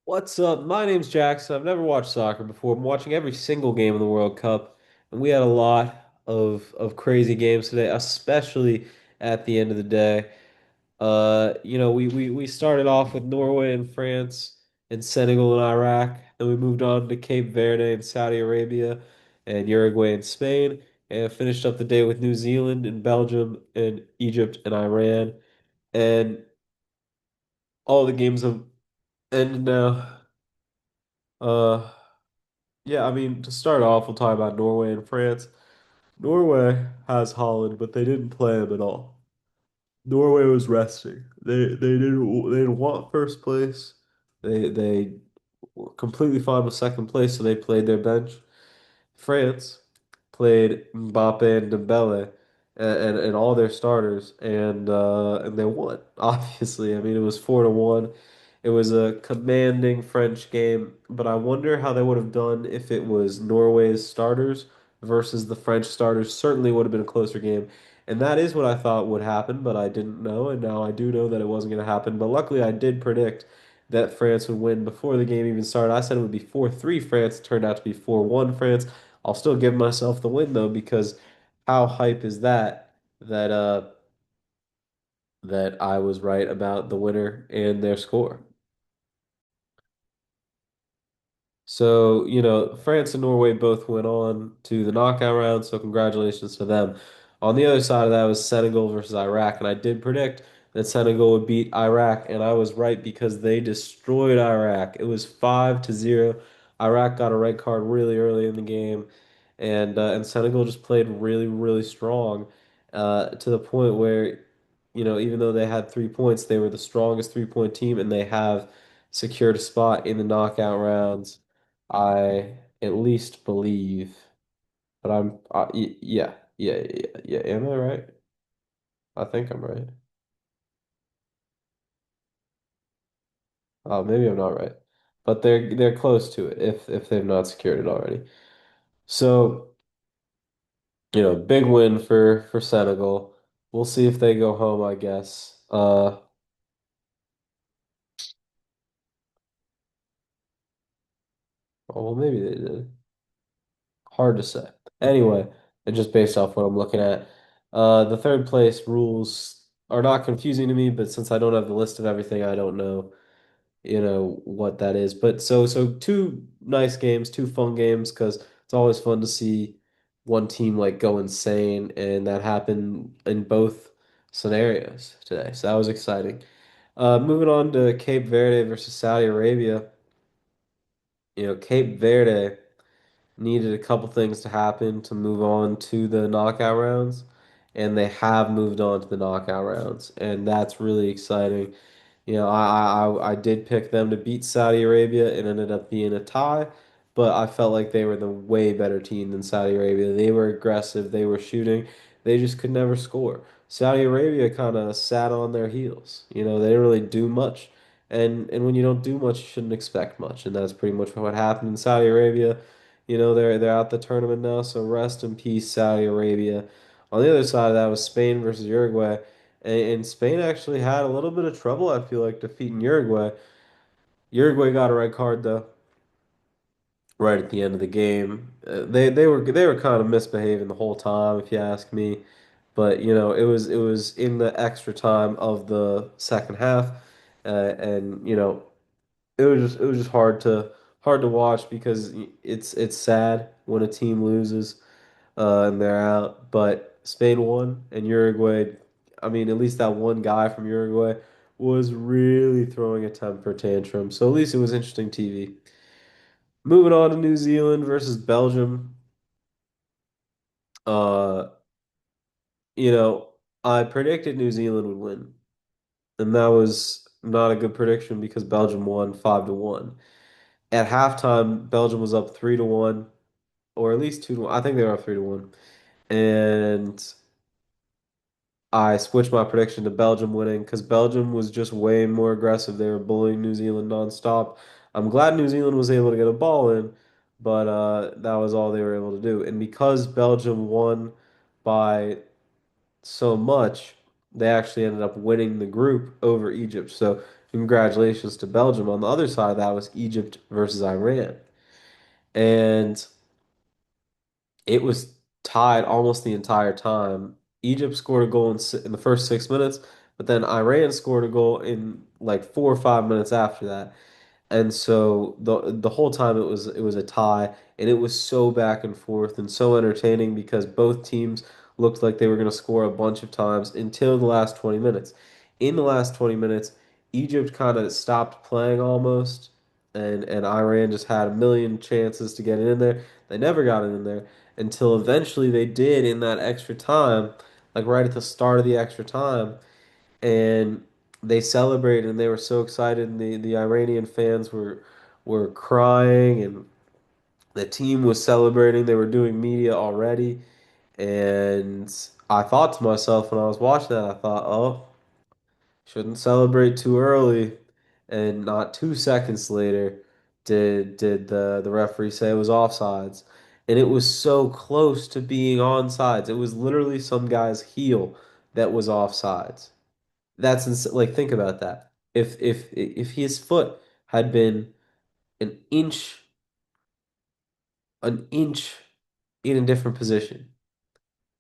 What's up? My name's Jackson. I've never watched soccer before. I'm watching every single game of the World Cup, and we had a lot of crazy games today, especially at the end of the day. We started off with Norway and France and Senegal and Iraq. Then we moved on to Cape Verde and Saudi Arabia and Uruguay and Spain, and finished up the day with New Zealand and Belgium and Egypt and Iran. And all the games have ended now. Uh, Yeah, I mean, to start off, we'll talk about Norway and France. Norway has Holland, but they didn't play him at all. Norway was resting. They didn't want first place. They were completely fine with second place, so they played their bench. France played Mbappe and Dembele and all their starters, and they won. Obviously, I mean it was 4-1. It was a commanding French game, but I wonder how they would have done if it was Norway's starters versus the French starters. Certainly would have been a closer game, and that is what I thought would happen, but I didn't know, and now I do know that it wasn't going to happen. But luckily, I did predict that France would win before the game even started. I said it would be 4-3 France. It turned out to be 4-1 France. I'll still give myself the win though, because how hype is that I was right about the winner and their score. So, France and Norway both went on to the knockout round, so congratulations to them. On the other side of that was Senegal versus Iraq, and I did predict that Senegal would beat Iraq, and I was right because they destroyed Iraq. It was 5-0. Iraq got a red card really early in the game, and Senegal just played really, really strong, to the point where, even though they had 3 points, they were the strongest 3-point team, and they have secured a spot in the knockout rounds. I at least believe, but yeah, yeah, yeah, yeah. Am I right? I think I'm right. Maybe I'm not right, but they're close to it if they've not secured it already. So, big win for Senegal. We'll see if they go home, I guess. Oh, well, maybe they did. Hard to say. Anyway, and just based off what I'm looking at, the third place rules are not confusing to me, but since I don't have the list of everything, I don't know, what that is. But so two nice games, two fun games, because it's always fun to see one team like go insane, and that happened in both scenarios today. So that was exciting. Moving on to Cape Verde versus Saudi Arabia. Cape Verde needed a couple things to happen to move on to the knockout rounds, and they have moved on to the knockout rounds, and that's really exciting. I did pick them to beat Saudi Arabia. It ended up being a tie, but I felt like they were the way better team than Saudi Arabia. They were aggressive, they were shooting, they just could never score. Saudi Arabia kind of sat on their heels. They didn't really do much. And when you don't do much, you shouldn't expect much. And that's pretty much what happened in Saudi Arabia. They're out the tournament now, so rest in peace, Saudi Arabia. On the other side of that was Spain versus Uruguay. And Spain actually had a little bit of trouble, I feel like, defeating Uruguay. Uruguay got a red card though, right at the end of the game. They were kind of misbehaving the whole time, if you ask me. But it was in the extra time of the second half, and it was just hard to watch because it's sad when a team loses, and they're out. But Spain won, and Uruguay, I mean, at least that one guy from Uruguay was really throwing a temper tantrum. So at least it was interesting TV. Moving on to New Zealand versus Belgium. Uh, you know, I predicted New Zealand would win, and that was not a good prediction because Belgium won 5-1. At halftime, Belgium was up 3-1, or at least 2-1. I think they were up 3-1. And I switched my prediction to Belgium winning because Belgium was just way more aggressive. They were bullying New Zealand nonstop. I'm glad New Zealand was able to get a ball in, but that was all they were able to do. And because Belgium won by so much, they actually ended up winning the group over Egypt. So congratulations to Belgium. On the other side of that was Egypt versus Iran. And it was tied almost the entire time. Egypt scored a goal in the first 6 minutes, but then Iran scored a goal in like 4 or 5 minutes after that. And so the whole time it was a tie, and it was so back and forth and so entertaining because both teams looked like they were going to score a bunch of times until the last 20 minutes. In the last 20 minutes, Egypt kind of stopped playing almost, and Iran just had a million chances to get it in there. They never got it in there until eventually they did in that extra time, like right at the start of the extra time, and they celebrated and they were so excited and the Iranian fans were crying and the team was celebrating. They were doing media already, and I thought to myself when I was watching that, I thought, oh, shouldn't celebrate too early. And not 2 seconds later did the referee say it was offsides. And it was so close to being onside. It was literally some guy's heel that was offsides. Like think about that. If his foot had been an inch an inch in a different position,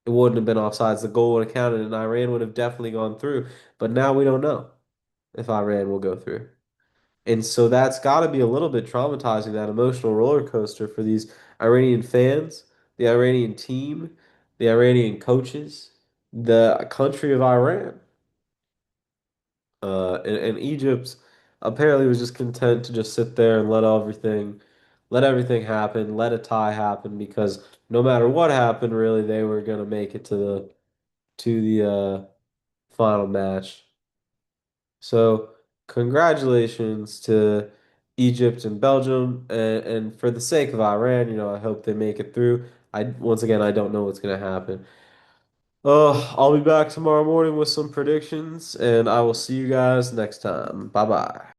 it wouldn't have been offsides. The goal would have counted, and Iran would have definitely gone through. But now we don't know if Iran will go through. And so that's got to be a little bit traumatizing, that emotional roller coaster for these Iranian fans, the Iranian team, the Iranian coaches, the country of Iran. And Egypt apparently was just content to just sit there and let everything happen, let a tie happen because no matter what happened, really they were gonna make it to the final match. So congratulations to Egypt and Belgium, and for the sake of Iran, I hope they make it through. Once again, I don't know what's gonna happen. I'll be back tomorrow morning with some predictions, and I will see you guys next time. Bye bye.